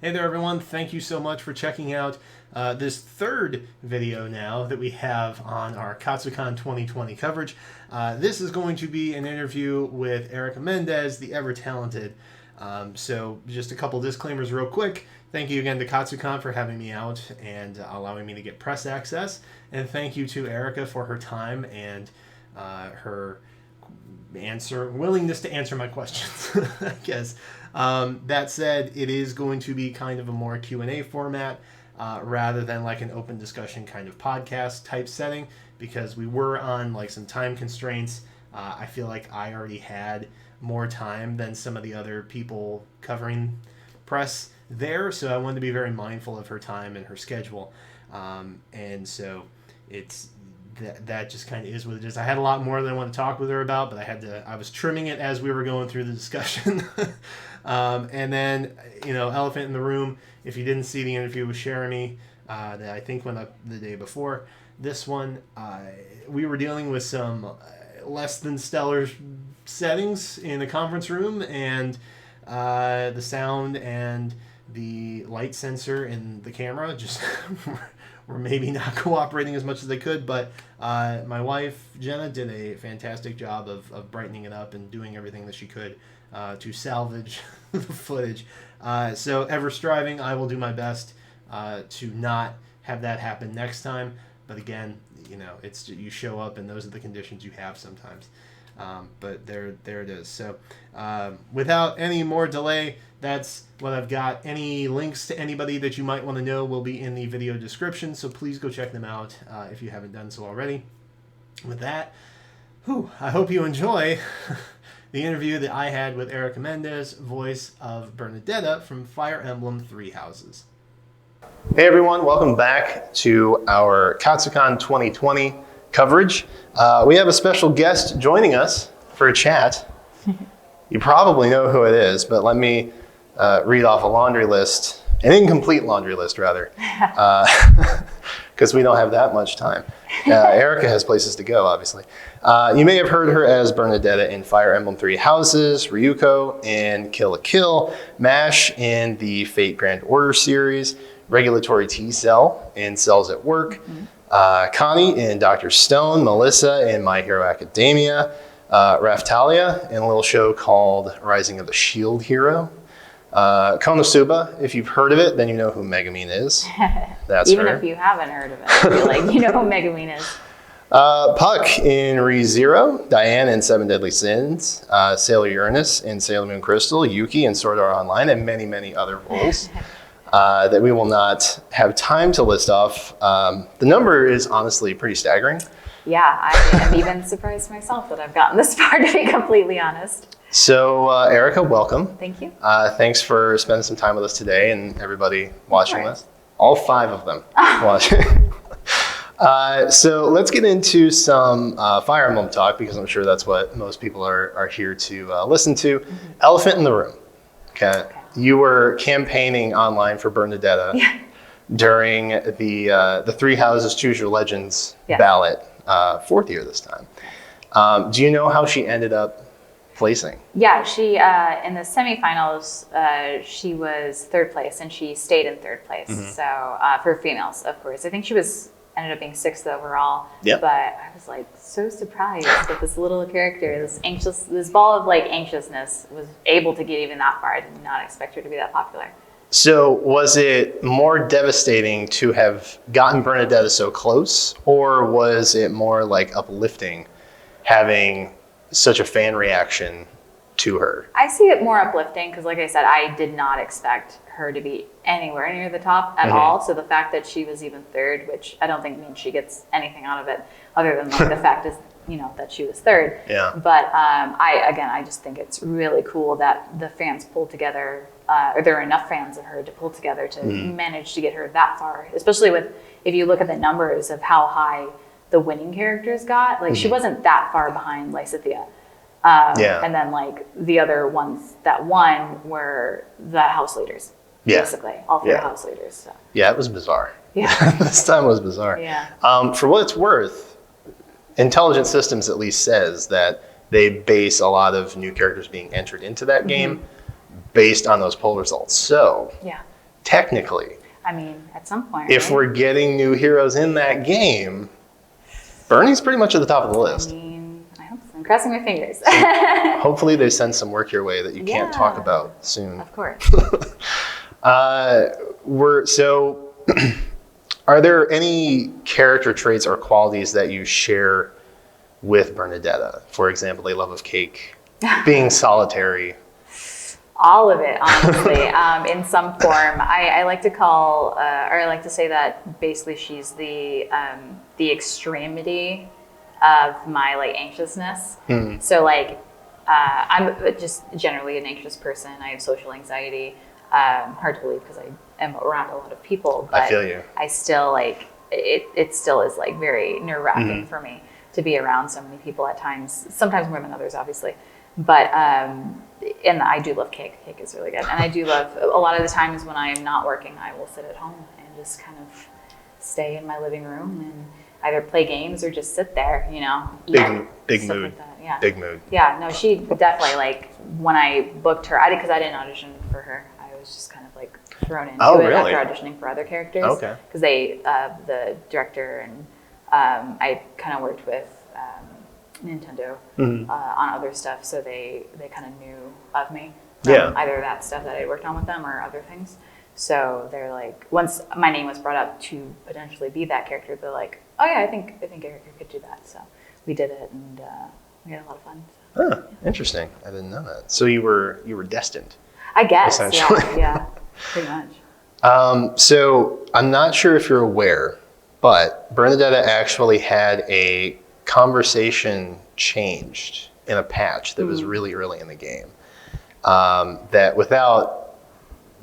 Hey there everyone, thank you so much for checking out this third video now that we have on our Katsucon 2020 coverage. This is going to be an interview with Erica Mendez, the ever-talented. So just a couple disclaimers real quick. Thank you again to Katsucon for having me out and allowing me to get press access. And thank you to Erica for her time and her willingness to answer my questions, I guess. That said, it is going to be kind of a more Q&A format rather than like an open discussion kind of podcast type setting, because we were on like some time constraints. I feel like I already had more time than some of the other people covering press there, so I wanted to be very mindful of her time and her schedule. And so it's that just kind of is what it is. I had a lot more than I want to talk with her about, but I was trimming it as we were going through the discussion. And then, elephant in the room, if you didn't see the interview with Jeremy, that I think went up the day before this one, we were dealing with some less than stellar settings in the conference room, and the sound and the light sensor in the camera just were maybe not cooperating as much as they could, but my wife Jenna did a fantastic job of brightening it up and doing everything that she could to salvage the footage. So ever striving, I will do my best to not have that happen next time. But again, it's you show up and those are the conditions you have sometimes. But there it is. So without any more delay, that's what I've got. Any links to anybody that you might want to know will be in the video description, so please go check them out if you haven't done so already. With that, I hope you enjoy the interview that I had with Erica Mendez, voice of Bernadetta from Fire Emblem Three Houses. Hey everyone, welcome back to our Katsucon 2020 coverage. We have a special guest joining us for a chat. You probably know who it is, but let me read off a laundry list, an incomplete laundry list rather, because we don't have that much time. Erica has places to go, obviously. You may have heard her as Bernadetta in Fire Emblem Three Houses, Ryuko in Kill la Kill, MASH in the Fate Grand Order series, Regulatory T-Cell in Cells at Work, Connie in Dr. Stone, Melissa in My Hero Academia, Raftalia in a little show called Rising of the Shield Hero. Konosuba, if you've heard of it, then you know who Megumin is. That's Even her. if you haven't heard of it, I feel like you know who Megumin is. Puck in ReZero, Diane in Seven Deadly Sins, Sailor Uranus in Sailor Moon Crystal, Yuki in Sword Art Online, and many, many other roles that we will not have time to list off. The number is honestly pretty staggering. Yeah, I am even surprised myself that I've gotten this far, to be completely honest. So, Erica, welcome. Thank you. Thanks for spending some time with us today and everybody watching this. All 5 of them watching. So let's get into some Fire Emblem talk, because I'm sure that's what most people are here to listen to. Elephant in the room. Okay. You were campaigning online for Bernadetta during the Three Houses Choose Your Legends ballot, 4th year this time. Do you know how she ended up placing? Yeah, she in the semifinals, she was 3rd place, and she stayed in 3rd place. So for females, of course, I think she ended up being 6th overall. But I was like so surprised that this little character, this ball of like anxiousness, was able to get even that far. I did not expect her to be that popular. So was it more devastating to have gotten Bernadetta so close, or was it more like uplifting having such a fan reaction to her? I see it more uplifting because, like I said, I did not expect her to be anywhere near the top at all. So the fact that she was even 3rd, which I don't think means she gets anything out of it other than like the fact is, that she was 3rd. Yeah. But I just think it's really cool that the fans pulled together, or there are enough fans of her to pull together to manage to get her that far. Especially if you look at the numbers of how high the winning characters got, like she wasn't that far behind Lysithea. And then like the other ones that won were the house leaders, basically all 4 house leaders. So. Yeah, it was bizarre. Yeah, this time was bizarre. Yeah. For what it's worth, Intelligent Systems at least says that they base a lot of new characters being entered into that game based on those poll results. So technically, I mean, at some point, if right? we're getting new heroes in that game, Bernie's pretty much at the top of the I list. mean, I hope so. I'm crossing my fingers. So hopefully they send some work your way that you can't talk Yeah. about soon. Of course. Are there any character traits or qualities that you share with Bernadetta? For example, a love of cake, being solitary. All of it, honestly, in some form. I like to call, or I like to say that basically she's the extremity of my like anxiousness. So like, I'm just generally an anxious person. I have social anxiety. Hard to believe because I am around a lot of people, but I feel you. I still like it still is like very nerve-wracking for me to be around so many people at times, sometimes more than others, obviously. But and I do love cake. Cake is really good, and I do love a lot of the times when I am not working, I will sit at home and just kind of stay in my living room and either play games or just sit there, you know. Big stuff mood. like that. Yeah. Big mood. Yeah, no, she definitely, like, when I booked her, because I didn't audition for her. I was just kind of like thrown into it really? after auditioning for other characters. Okay. Because the director and I kind of worked with Nintendo on other stuff, so they kind of knew of me from either that stuff that I worked on with them or other things. So they're like, once my name was brought up to potentially be that character, they're like, oh yeah, I think Erica could do that. So we did it, and we had a lot of fun. So, Huh, interesting. I didn't know that. So you were destined. I guess, Essentially. yeah, pretty much. So I'm not sure if you're aware, but Bernadetta actually had a conversation changed in a patch that was really early in the game. That without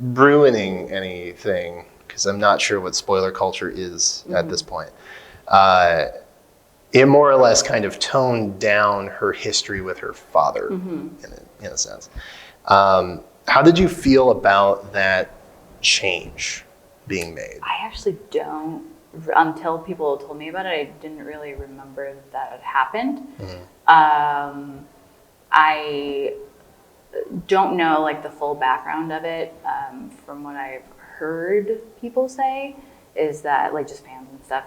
ruining anything, because I'm not sure what spoiler culture is at this point, it more or less kind of toned down her history with her father in a sense. How did you feel about that change being made? I actually don't. Until people told me about it, I didn't really remember that it happened. I don't know like the full background of it. From what I've heard people say, is that like just fans and stuff.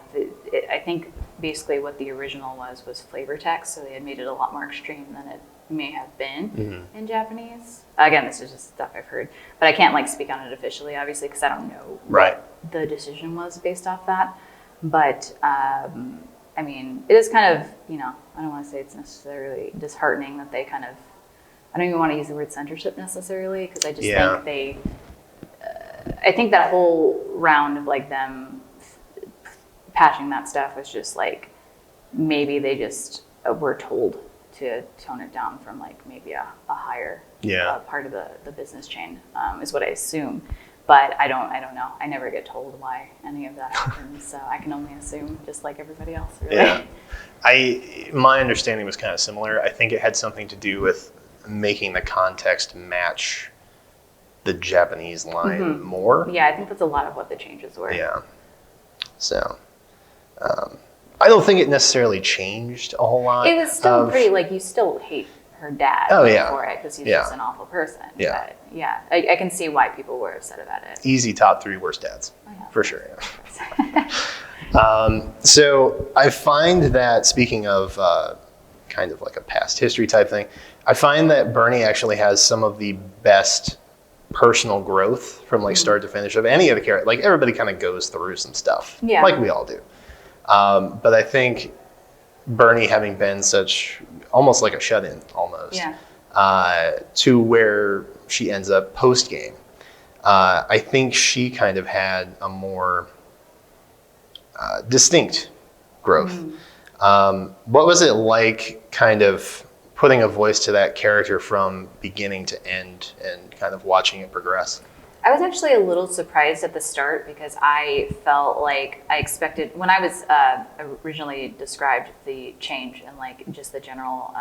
I think basically what the original was flavor text, so they had made it a lot more extreme than it may have been in Japanese. Again, this is just stuff I've heard, but I can't like speak on it officially, obviously, because I don't know what the decision was based off that. But I mean, it is kind of, you know, I don't want to say it's necessarily disheartening that they kind of, I don't even want to use the word censorship necessarily, because I just think they, I think that whole round of like them patching that stuff was just like, maybe they just were told to tone it down from like maybe a higher part of the business chain, is what I assume. But I don't know. I never get told why any of that happens, so I can only assume, just like everybody else, really. Yeah. My understanding was kind of similar. I think it had something to do with making the context match the Japanese line more. Yeah, I think that's a lot of what the changes were. Yeah. So, I don't think it necessarily changed a whole lot. It was still pretty, like, you still hate her dad for it, because he's just an awful person. Yeah. But yeah, I can see why people were upset about it. Easy top 3 worst dads, for sure. Yeah. So I find that, speaking of kind of like a past history type thing, I find that Bernie actually has some of the best personal growth from like start to finish of any of the characters. Like everybody kind of goes through some stuff, like we all do. But I think Bernie, having been such almost like a shut-in almost, to where she ends up post-game, I think she kind of had a more distinct growth. What was it like kind of putting a voice to that character from beginning to end and kind of watching it progress? I was actually a little surprised at the start, because I felt like I expected, when I was originally described the change and like just the general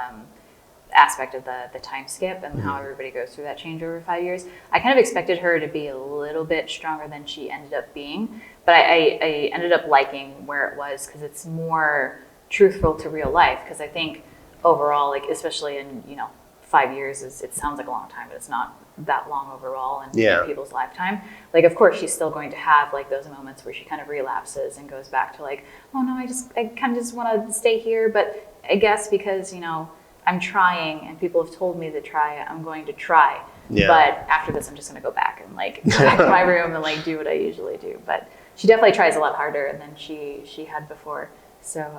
aspect of the time skip and how everybody goes through that change over 5 years, I kind of expected her to be a little bit stronger than she ended up being. But I ended up liking where it was, because it's more truthful to real life. Because I think overall, like especially in 5 years, it sounds like a long time, but it's not that long overall in people's lifetime. Like, of course, she's still going to have like those moments where she kind of relapses and goes back to like, oh no, I kind of just want to stay here. But I guess because, you know, I'm trying and people have told me to try, I'm going to try. Yeah. But after this, I'm just going to go back and like go back to my room and like do what I usually do. But she definitely tries a lot harder than she had before. So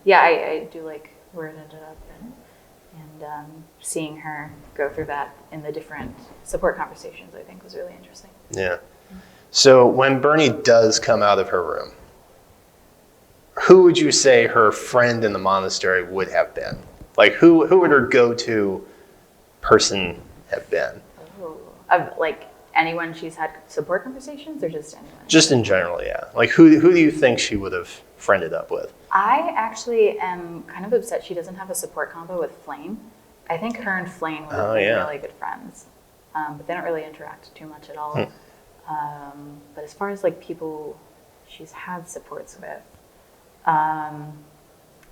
yeah, I do like where it ended up, and seeing her go through that in the different support conversations, I think was really interesting. Yeah. So when Bernie does come out of her room, who would you say her friend in the monastery would have been? Like who would her go-to person have been? Of like anyone she's had support conversations, or just anyone? Just in general, yeah. Like who do you think she would have friended up with? I actually am kind of upset she doesn't have a support combo with Flame. I think her and Flame would have been really good friends, but they don't really interact too much at all. But as far as like people she's had supports with,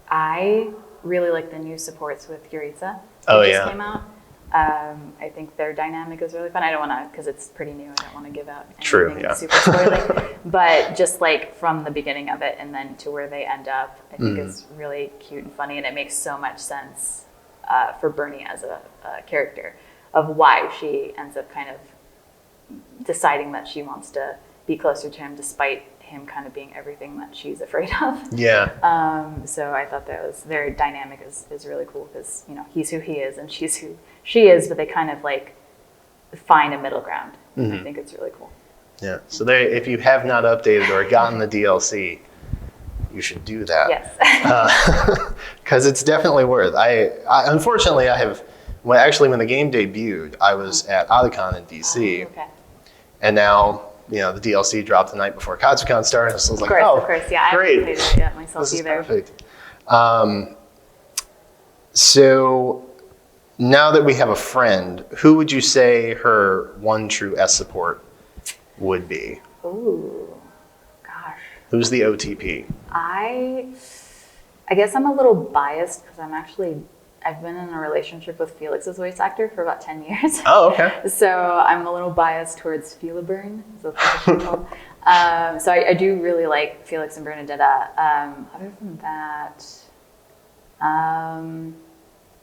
I really like the new supports with Yuritsa that just came out. I think their dynamic is really fun. I don't want to, because it's pretty new, I don't want to give out anything super spoiling. But just like from the beginning of it and then to where they end up, I think is really cute and funny, and it makes so much sense for Bernie as a character of why she ends up kind of deciding that she wants to be closer to him despite him kind of being everything that she's afraid of. Yeah. So I thought that was their dynamic is really cool because, you know, he's who he is and she's who she is, but they kind of like find a middle ground. I think it's really cool. Yeah. So if you have not updated or gotten the DLC, you should do that. Yes. Because it's definitely worth. I unfortunately when the game debuted, I was at Otakon in DC. Okay. And now, you know, the DLC dropped the night before Katsucon started. So I was like, of course, yeah. Great. I haven't played it yet myself this either. Is perfect. So now that we have a friend, who would you say her one true S support would be? Ooh, gosh. Who's the OTP? I guess I'm a little biased because I've been in a relationship with Felix's voice actor for about 10 years. Oh, okay. So I'm a little biased towards Feliburn. So I do really like Felix and Bernadetta. Other than that, I'm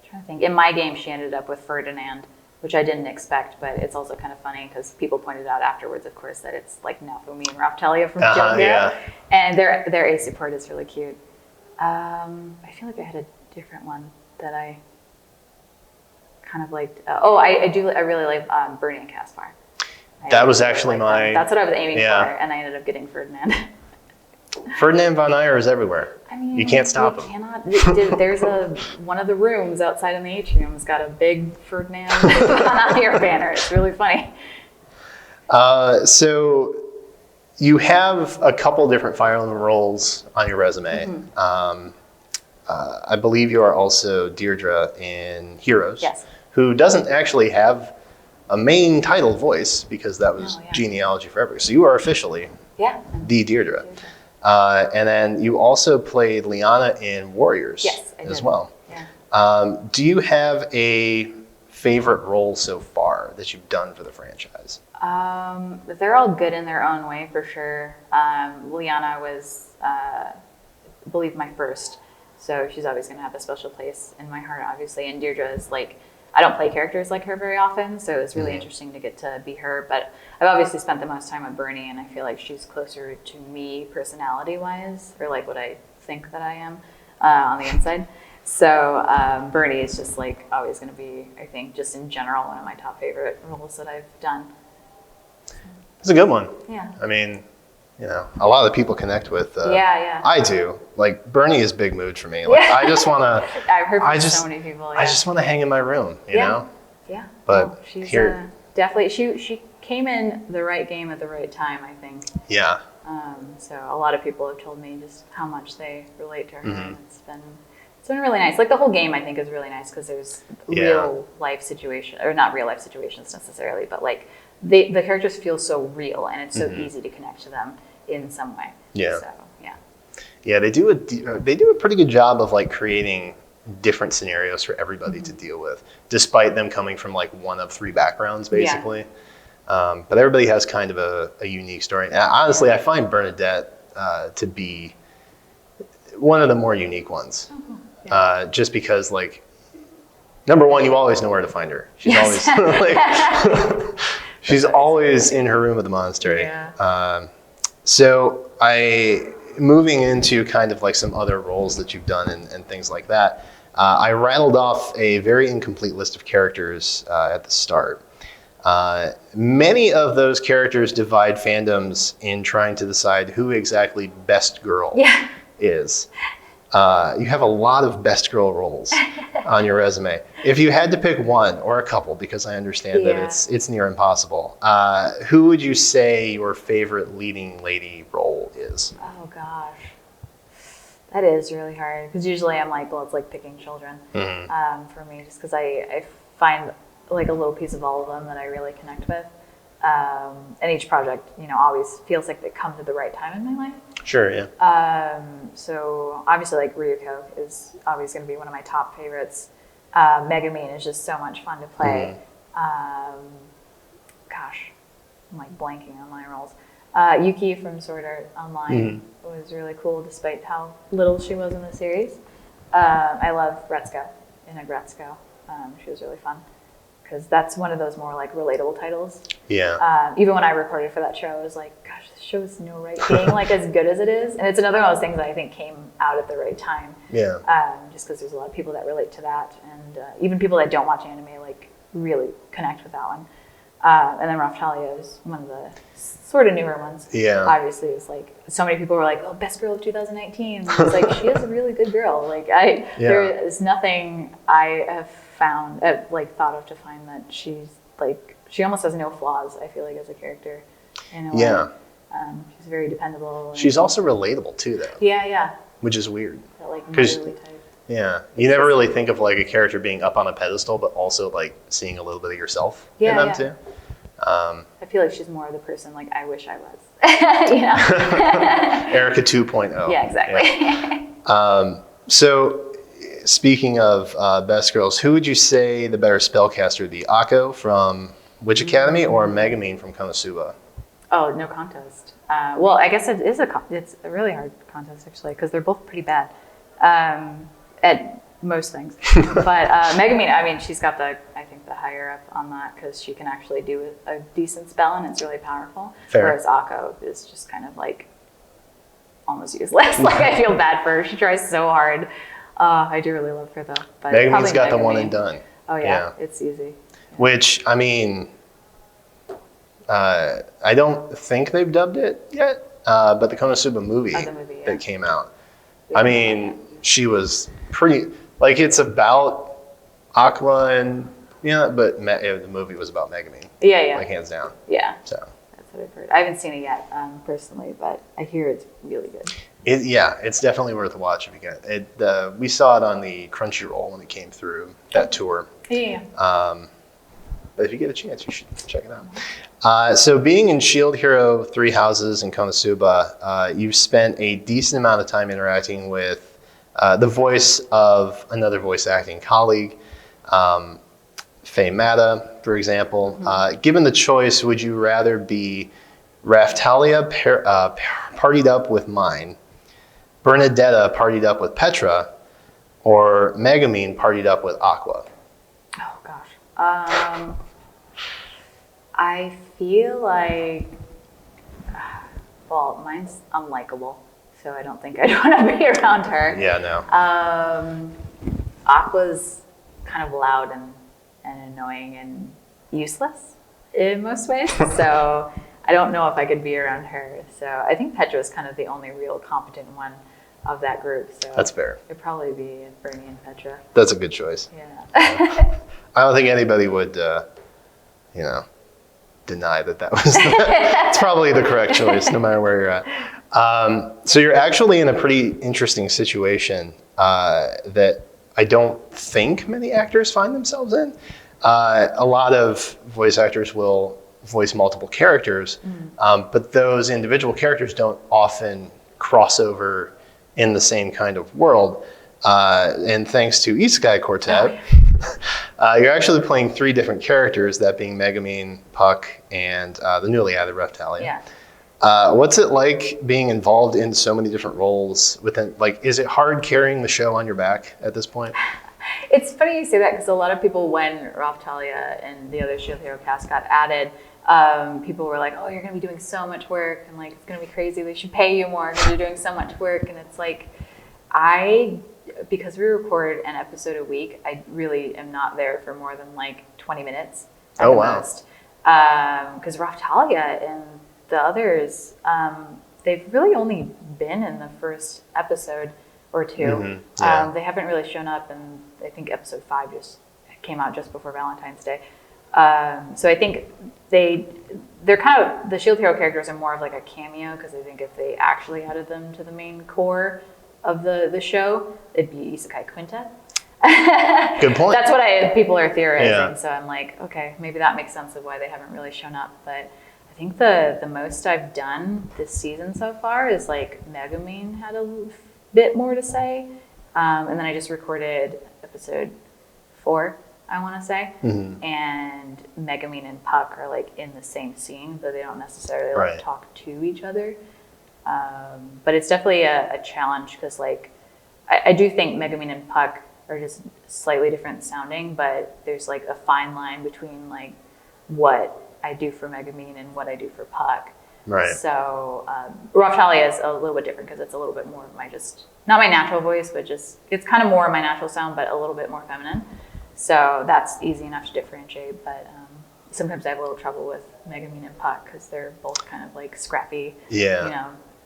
trying to think. In my game, she ended up with Ferdinand, which I didn't expect, but it's also kind of funny because people pointed out afterwards, of course, that it's like Naofumi and Raptalia from Jump. Yeah. And their A support is really cute. I feel like I had a different one that I kind of liked. I really like Bernie and Caspar. That was actually That's what I was aiming for, and I ended up getting Ferdinand. Ferdinand von Ayer is everywhere. I mean, you can't stop him. There's one of the rooms outside in the atrium's got a big Ferdinand von Ayer banner. It's really funny. So you have a couple different Fire Emblem roles on your resume. I believe you are also Deirdre in Heroes, who doesn't actually have a main title voice because that was genealogy forever. So you are officially the Deirdre. And then you also played Liana in Warriors as well. Yeah. Do you have a favorite role so far that you've done for the franchise? They're all good in their own way, for sure. Liana was, I believe, my first. So she's always going to have a special place in my heart, obviously. And Deirdre is like, I don't play characters like her very often, so it's really interesting to get to be her. But I've obviously spent the most time with Bernie, and I feel like she's closer to me personality-wise, or like what I think that I am on the inside. So Bernie is just like always going to be, I think, just in general, one of my top favorite roles that I've done. It's a good one. Yeah. I mean, you know, a lot of the people connect with. I do. Like Bernie is big mood for me. Like I just want to. I've heard from so many people. Yeah. I just want to hang in my room. You know. Yeah. But she's definitely she came in the right game at the right time, I think. Yeah. So a lot of people have told me just how much they relate to her. And it's been really nice. Like the whole game, I think, is really nice because there's real life situations, or not real life situations necessarily, but like the characters feel so real, and it's so easy to connect to them in some way. Yeah. So yeah, they do a pretty good job of like creating different scenarios for everybody to deal with, despite them coming from like one of 3 backgrounds, basically. But everybody has kind of a unique story. And honestly, I find Bernadette to be one of the more unique ones, just because, like, number one, you always know where to find her. She's always like, she's always in her room at the monastery. So moving into kind of like some other roles that you've done and things like that, I rattled off a very incomplete list of characters at the start. Many of those characters divide fandoms in trying to decide who exactly best girl is. You have a lot of best girl roles on your resume. If you had to pick one or a couple, because I understand that it's near impossible, who would you say your favorite leading lady role is? Oh gosh, that is really hard, because usually I'm like, well, it's like picking children for me, just because I find like a little piece of all of them that I really connect with. And each project, you know, always feels like they come to the right time in my life. Sure, yeah. So obviously, like, Ryuko is always going to be one of my top favorites. Megumin is just so much fun to play. Gosh, I'm like blanking on my roles. Yuki from Sword Art Online was really cool, despite how little she was in the series. I love Retsuko in Agretsuko. She was really fun, because that's one of those more like relatable titles. Yeah. Even when I recorded for that show, I was like, gosh, this show is no right being like as good as it is. And it's another one of those things that I think came out at the right time. Yeah. Just because there's a lot of people that relate to that. And even people that don't watch anime, like, really connect with that one. And then Raphtalia is one of the sort of newer ones. Yeah. Obviously, it's like, so many people were like, oh, best girl of 2019. And it's like, she is a really good girl. Like, there is nothing I have found, like, thought of to find that she's, like, she almost has no flaws, I feel like, as a character. In a way. She's very dependable. She's also relatable, too, though. Yeah. Which is weird. That, like, motherly type. Yeah. You never really think of, like, a character being up on a pedestal, but also, like, seeing a little bit of yourself in them, too. I feel like she's more the person, like, I wish I was. You know? Erica 2.0. Yeah, exactly. Yeah. So, speaking of best girls, who would you say the better spellcaster would be? Akko from Witch Academy or Megumin from Konosuba? Oh, no contest. Well, I guess it's a really hard contest, actually, because they're both pretty bad at most things. But Megumin, I mean, she's got the higher up on that, because she can actually do a decent spell, and it's really powerful. Fair. Whereas Akko is just kind of like almost useless. Like, I feel bad for her. She tries so hard. I do really love her, though. But Megumin's got the one and done. Oh, yeah. It's easy. Yeah. Which, I mean, I don't think they've dubbed it yet, but the Konosuba movie, that came out, I mean, she was pretty, like, it's about Aqua and, but the movie was about Megumin. Yeah. Like, hands down. Yeah. So. That's what I've heard. I haven't seen it yet, personally, but I hear it's really good. It's definitely worth a watch if you can. We saw it on the Crunchyroll when it came through that tour. Yeah. But if you get a chance, you should check it out. So being in Shield Hero 3 Houses in Konosuba, you've spent a decent amount of time interacting with the voice of another voice acting colleague, Faye Mata, for example. Given the choice, would you rather be Raphtalia partied up with Mine, Bernadetta partied up with Petra, or Megumin partied up with Aqua? Oh, gosh. I feel like, well, Mine's unlikable, so I don't think I'd want to be around her. Yeah, no. Aqua's kind of loud and annoying and useless in most ways, so I don't know if I could be around her. So I think Petra's kind of the only real competent one of that group. So that's fair. It'd probably be Bernie and Petra. That's a good choice. Yeah. I don't think anybody would, deny that was it's probably the correct choice, no matter where you're at. So you're actually in a pretty interesting situation that I don't think many actors find themselves in. A lot of voice actors will voice multiple characters, but those individual characters don't often cross over in the same kind of world. And thanks to Isekai Quartet, you're actually playing 3 different characters, that being Megumin, Puck, and the newly added Raphtalia. Yeah. What's it like being involved in so many different roles within, like, is it hard carrying the show on your back at this point? It's funny you say that because a lot of people, when Raphtalia and the other Shield Hero cast got added, people were like, oh, you're going to be doing so much work, and like, it's going to be crazy. They should pay you more because you're doing so much work. And it's like, because we record an episode a week, I really am not there for more than like 20 minutes at the most. Because Raphtalia and the others, they've really only been in the first episode or 2. Mm-hmm. Yeah. They haven't really shown up, and I think episode 5 just came out just before Valentine's Day. So I think they're kind of, the Shield Hero characters are more of like a cameo, because I think if they actually added them to the main core of the show, it'd be Isekai Quintet. Good point. That's what people are theorizing. Yeah. So I'm like, okay, maybe that makes sense of why they haven't really shown up. But I think the most I've done this season so far is like Megumin had a bit more to say. And then I just recorded episode 4, I want to say. Mm-hmm. And Megumin and Puck are like in the same scene, but they don't necessarily like talk to each other. But it's definitely a challenge, because like I do think Megumin and Puck are just slightly different sounding, but there's like a fine line between like what I do for Megumin and what I do for Puck. Right. So Raphtalia is a little bit different, because it's a little bit more of my not my natural voice, but just, it's kind of more of my natural sound, but a little bit more feminine. So that's easy enough to differentiate. But sometimes I have a little trouble with Megumin and Puck, because they're both kind of like scrappy,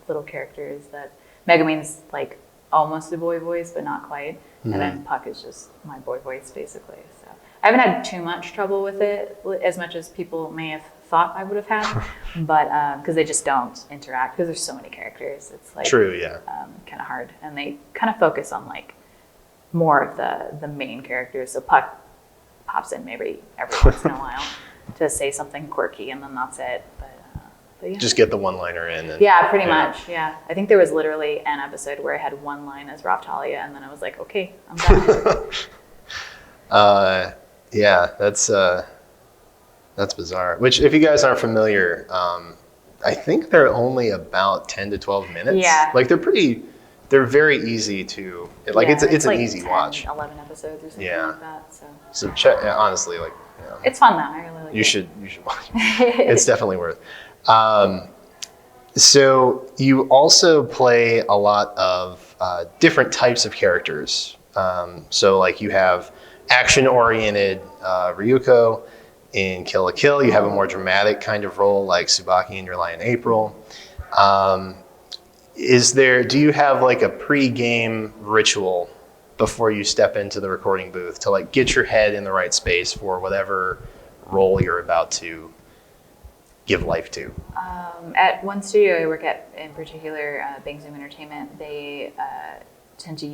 little characters. That Megumin's like almost a boy voice, but not quite. Mm-hmm. And then Puck is just my boy voice, basically. So I haven't had too much trouble with it, as much as people may have thought I would have had, but because they just don't interact, because there's so many characters. It's like true, yeah, kind of hard, and they kind of focus on like more of the main characters. So Puck pops in maybe every once in a while to say something quirky, and then that's it. But yeah. Just get the one-liner in. And, yeah, pretty much. Yeah, I think there was literally an episode where I had one line as Raphtalia, and then I was like, okay, I'm done. Yeah, that's bizarre. Which, if you guys aren't familiar, I think they're only about 10 to 12 minutes. Yeah. Like, they're very easy to, like, it's an like easy 10, watch. 11 episodes or something like that. So check, honestly, like, it's fun though. I really like you should watch it. It's definitely worth. So you also play a lot of different types of characters. So like you have action-oriented Ryuko in Kill la Kill. You have a more dramatic kind of role like Tsubaki in Your Lie in April. Do you have like a pre-game ritual before you step into the recording booth to like get your head in the right space for whatever role you're about to give life to? At one studio I work at, in particular, Bang Zoom Entertainment, they tend to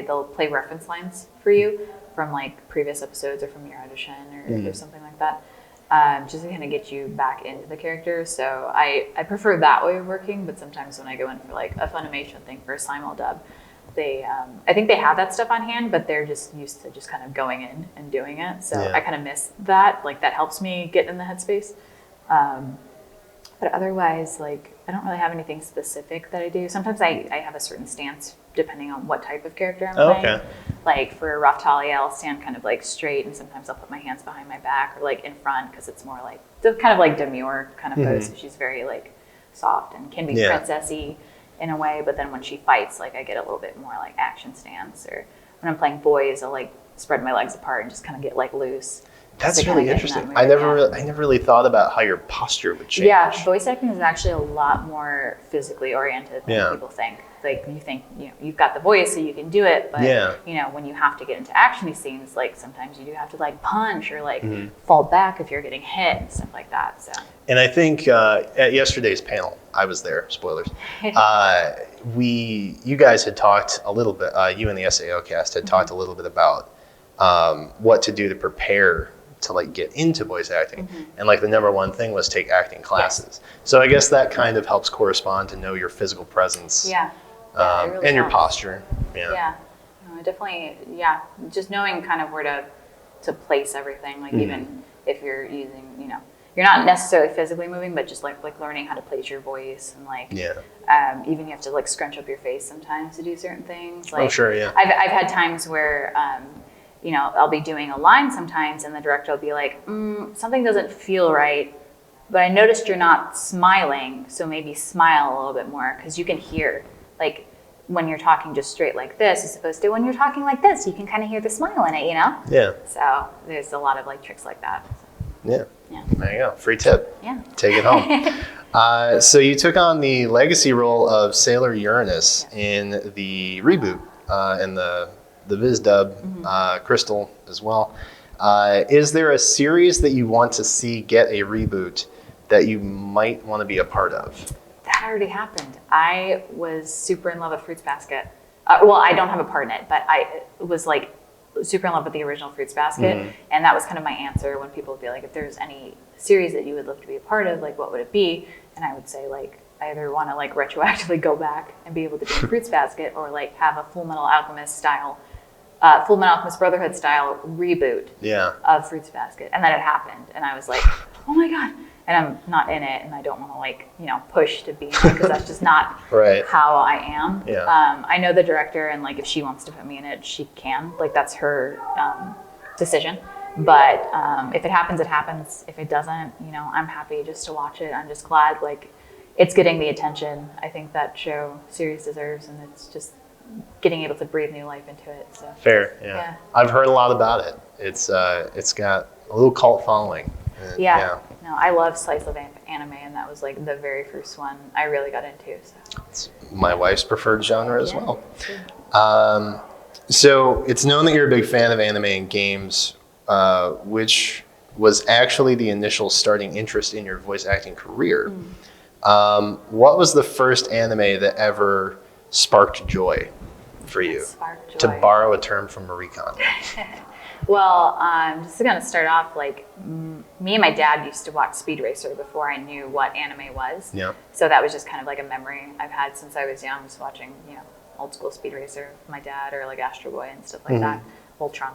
they'll play reference lines for you from like previous episodes or from your audition or something like that, just to kind of get you back into the character. So I prefer that way of working, but sometimes when I go in for like a Funimation thing for a simul dub, I think they have that stuff on hand, but they're just used to just kind of going in and doing it. So I kind of miss that. Like that helps me get in the headspace. But otherwise, like, I don't really have anything specific that I do. Sometimes I have a certain stance depending on what type of character I'm playing. Okay. Like for Raphtalia, I'll stand kind of like straight, and sometimes I'll put my hands behind my back or like in front, because it's more like the kind of like demure kind of pose. So she's very like soft and can be princessy in a way, but then when she fights, like I get a little bit more like action stance. Or when I'm playing boys, I'll like spread my legs apart and just kind of get like loose. That's really interesting. I never really thought about how your posture would change. Yeah, voice acting is actually a lot more physically oriented than people think. Like you think, you've got the voice so you can do it, but when you have to get into actiony scenes, like sometimes you do have to like punch or like fall back if you're getting hit and stuff like that. So. And I think at yesterday's panel, I was there. Spoilers. You guys had talked a little bit. You and the SAO cast had talked a little bit about what to do to prepare to like get into voice acting, and like the number one thing was take acting classes. So I guess that kind of helps correspond to know your physical presence, really and your posture. No, definitely, yeah, just knowing kind of where to place everything, like even if you're using, you're not necessarily physically moving, but just like learning how to place your voice and like, even you have to like scrunch up your face sometimes to do certain things. Like, oh, sure, yeah. I've had times where, I'll be doing a line sometimes and the director will be like, something doesn't feel right, but I noticed you're not smiling, so maybe smile a little bit more, because you can hear, like, when you're talking just straight like this, as opposed to when you're talking like this, you can kind of hear the smile in it, Yeah. So there's a lot of like tricks like that. Yeah. There you go. Free tip. Yeah. Take it home. So you took on the legacy role of Sailor Uranus in the reboot and the Viz dub, Crystal as well. Is there a series that you want to see get a reboot that you might want to be a part of? That already happened. I was super in love with Fruits Basket. Well, I don't have a part in it, but I was like super in love with the original Fruits Basket. And that was kind of my answer when people would be like, if there's any series that you would love to be a part of, like what would it be? And I would say like, I either want to like retroactively go back and be able to be in Fruits Basket, or like have a Full Metal Alchemist Brotherhood style reboot of Fruits Basket. And then it happened. And I was like, oh my God. And I'm not in it, and I don't want to like, push to be in it, because that's just not how I am. I know the director, and like if she wants to put me in it, she can. Like that's her decision. But if it happens, it happens. If it doesn't, I'm happy just to watch it. I'm just glad like it's getting the attention I think that series deserves, and it's just getting able to breathe new life into it. So fair, yeah. I've heard a lot about it. It's got a little cult following. No, I love slice of anime, and that was like the very first one I really got into. So it's my wife's preferred genre as well. So it's known that you're a big fan of anime and games, which was actually the initial starting interest in your voice acting career. What was the first anime that ever sparked joy for you? To borrow a term from Marie Kondo. Well, just going to start off, like, me and my dad used to watch Speed Racer before I knew what anime was. Yeah. So that was just kind of like a memory I've had since I was young, just watching, old school Speed Racer with my dad, or like Astro Boy and stuff like that, Voltron,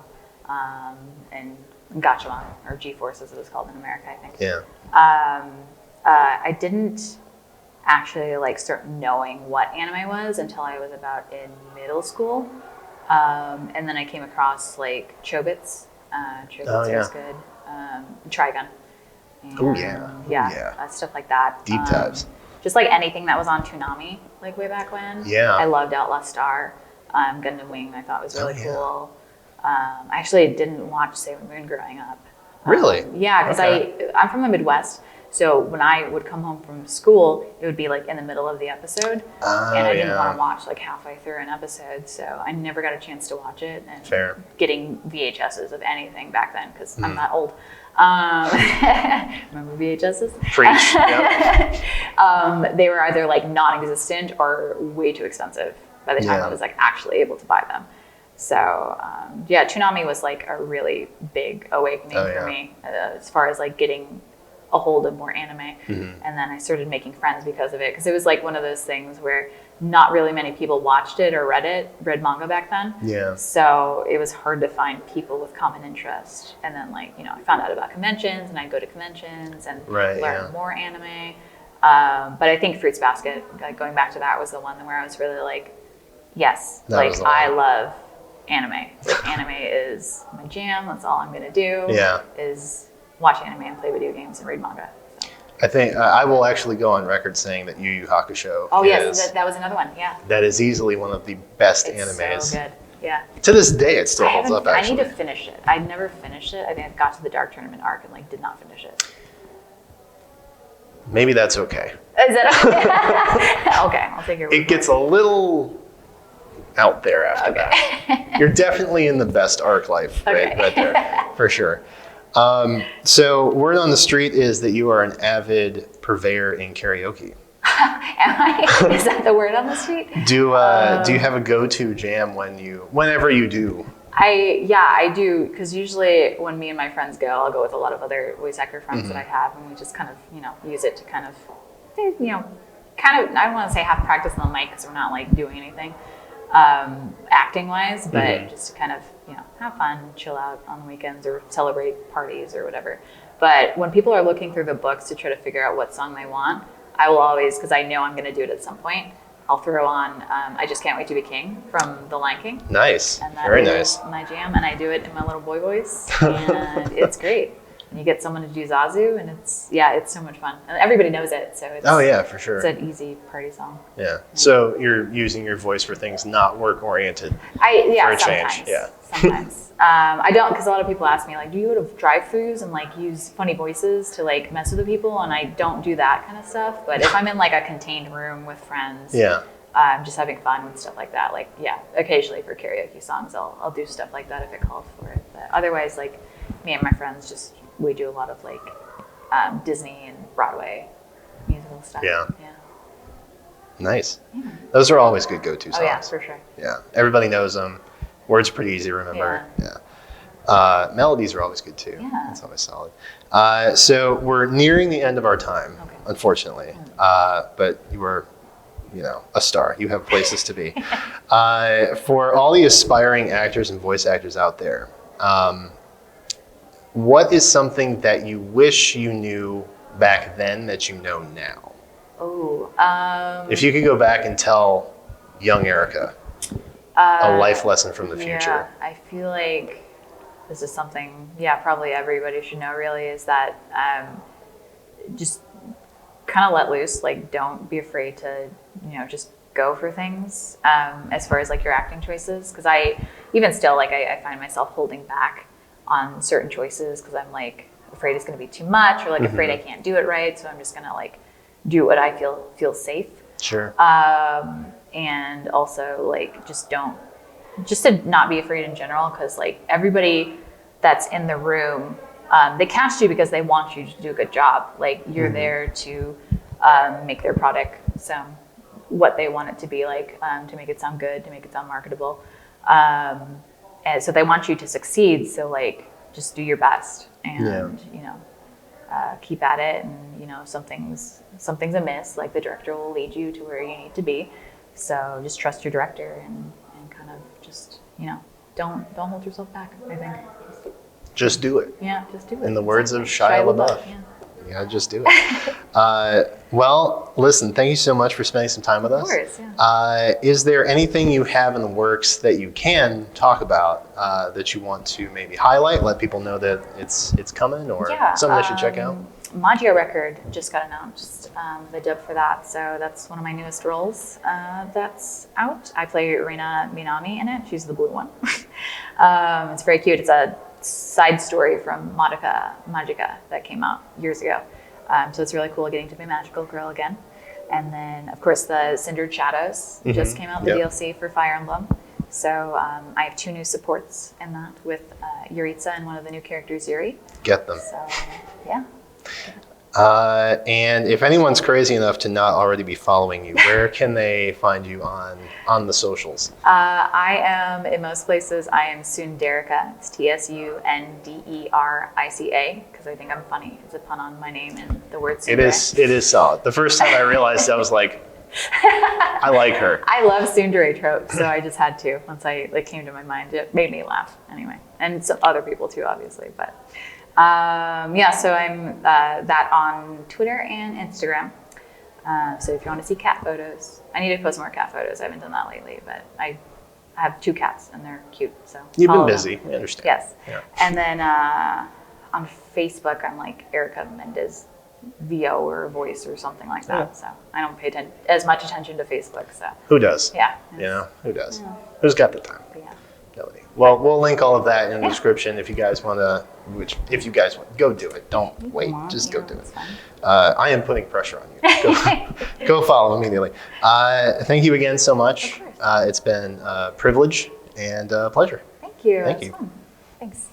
and Gatchaman, or G-Force as it was called in America, I think. Yeah. I didn't actually like start knowing what anime was until I was about in middle school. And then I came across like Chobits. Chobits was good. Trigun. Stuff like that. Deep dives. Just like anything that was on Toonami, like way back when. Yeah. I loved Outlaw Star. Gundam Wing I thought was really cool. I actually didn't watch Sailor Moon growing up. Really? Yeah, because I'm from the Midwest. So when I would come home from school, it would be like in the middle of the episode, and I didn't want to watch like halfway through an episode, so I never got a chance to watch it. And getting VHSs of anything back then, because I'm not old. Remember VHSs? Preach. Yep. They were either like non-existent or way too expensive by the time I was like actually able to buy them. So Toonami was like a really big awakening for me as far as like getting a hold of more anime. And then I started making friends because of it, because it was like one of those things where not really many people watched it or read manga back then. So it was hard to find people with common interest. And then like, I found out about conventions, and I'd go to conventions and learn more anime. But I think Fruits Basket, like going back to that, was the one where I was really like, yes, like I love anime. Like anime is my jam. That's all I'm gonna do. Is watch anime and play video games and read manga. So. I think I will actually go on record saying that Yu Yu Hakusho. Oh yes, that was another one. Yeah. That is easily one of the best animes. It's so good. Yeah. To this day, it still holds up. Actually, I need to finish it. I never finished it. I think I got to the Dark Tournament arc and like did not finish it. Maybe that's okay. Is it okay? Okay, I'll take your word. It gets a little out there after that. You're definitely in the best arc life right there, for sure. So word on the street is that you are an avid purveyor in karaoke. Am I? Is that the word on the street? Do you have a go-to jam whenever you do? I do, because usually when me and my friends go, I'll go with a lot of other voice actor friends that I have, and we just kind of use it to I don't want to say have practice on the mic because we're not like doing anything, acting wise, but just to kind of, have fun, chill out on the weekends or celebrate parties or whatever. But when people are looking through the books to try to figure out what song they want, I will always, because I know I'm going to do it at some point, I'll throw on I Just Can't Wait to Be King from The Lion King. Nice. And that Very is nice. my jam, and I do it in my little boy voice, and it's great. And you get someone to do Zazu, and it's so much fun. And everybody knows it, so it's... Oh, yeah, for sure. It's an easy party song. Yeah. So you're using your voice for things not work-oriented for a sometimes. change. Yeah. Sometimes. I don't, because a lot of people ask me, like, do you go to drive-thrus and, like, use funny voices to, like, mess with the people? And I don't do that kind of stuff. But if I'm in, like, a contained room with friends... Yeah. Just having fun with stuff like that. Like, occasionally for karaoke songs, I'll do stuff like that if it calls for it. But otherwise, like, me and my friends we do a lot of like Disney and Broadway musical stuff. Yeah. Yeah. Nice. Yeah. Those are always good go-to songs. Oh yeah, for sure. Yeah. Everybody knows them. Words are pretty easy to remember. Yeah. Melodies are always good too. Yeah. That's always solid. So we're nearing the end of our time, unfortunately. But you were, a star. You have places to be. For all the aspiring actors and voice actors out there, what is something that you wish you knew back then that you know now? If you could go back and tell young Erica a life lesson from the future. Yeah, I feel like this is something, probably everybody should know really, is that just kind of let loose. Like, don't be afraid to, just go for things as far as like your acting choices. Because I find myself holding back on certain choices because I'm like afraid it's going to be too much, or like afraid I can't do it right. So I'm just going to like do what I feel safe. Sure. And also like just to not be afraid in general, because like everybody that's in the room, they cast you because they want you to do a good job. Like you're there to make their product sound what they want it to be like, to make it sound good, to make it sound marketable. And so they want you to succeed. So like, just do your best and, keep at it. And, something's amiss, like the director will lead you to where you need to be. So just trust your director and kind of just, don't hold yourself back, I think. Just do it. Yeah, just do it. In the words of Shia LaBeouf. Yeah. You gotta just do it. Well, listen, thank you so much for spending some time with us. Of course, yeah. Is there anything you have in the works that you can talk about that you want to maybe highlight, let people know that it's coming, or something they should check out? Maggio record just got announced, the dub for that. So that's one of my newest roles that's out. I play Reina Minami in it. She's the blue one. It's very cute. It's a side story from Magica that came out years ago. So it's really cool getting to be a magical girl again. And then, of course, the Cindered Shadows just came out, the DLC for Fire Emblem. So I have 2 new supports in that with Yuritsa and one of the new characters, Yuri. Get them. So, yeah. And if anyone's crazy enough to not already be following you, where can they find you on the socials? I am in most places. I am Tsunderica. It's Tsunderica, because I think I'm funny. It's a pun on my name and the word tsundere. It is solid. The first time I realized, I was like, I like her. I love tsundere tropes, so I just had to. Once it came to my mind, it made me laugh anyway, and some other people too, obviously. But so I'm that on Twitter and Instagram. So if you want to see cat photos, I need to post more cat photos. I haven't done that lately, but I have 2 cats and they're cute. So you've been busy. I understand. Yes. Yeah. And then on Facebook, I'm like Erica Mendez VO or voice or something like that. Yeah. So I don't pay as much attention to Facebook. So who does? Yeah. Who does? Yeah. Who's got the time? But yeah. Nobody. Well, we'll link all of that in the description if you guys want to. Go do it. Don't wait. Just go do it. I am putting pressure on you. Go follow immediately. Thank you again so much. It's been a privilege and a pleasure. Thank you. Thank you. Fun. Thanks.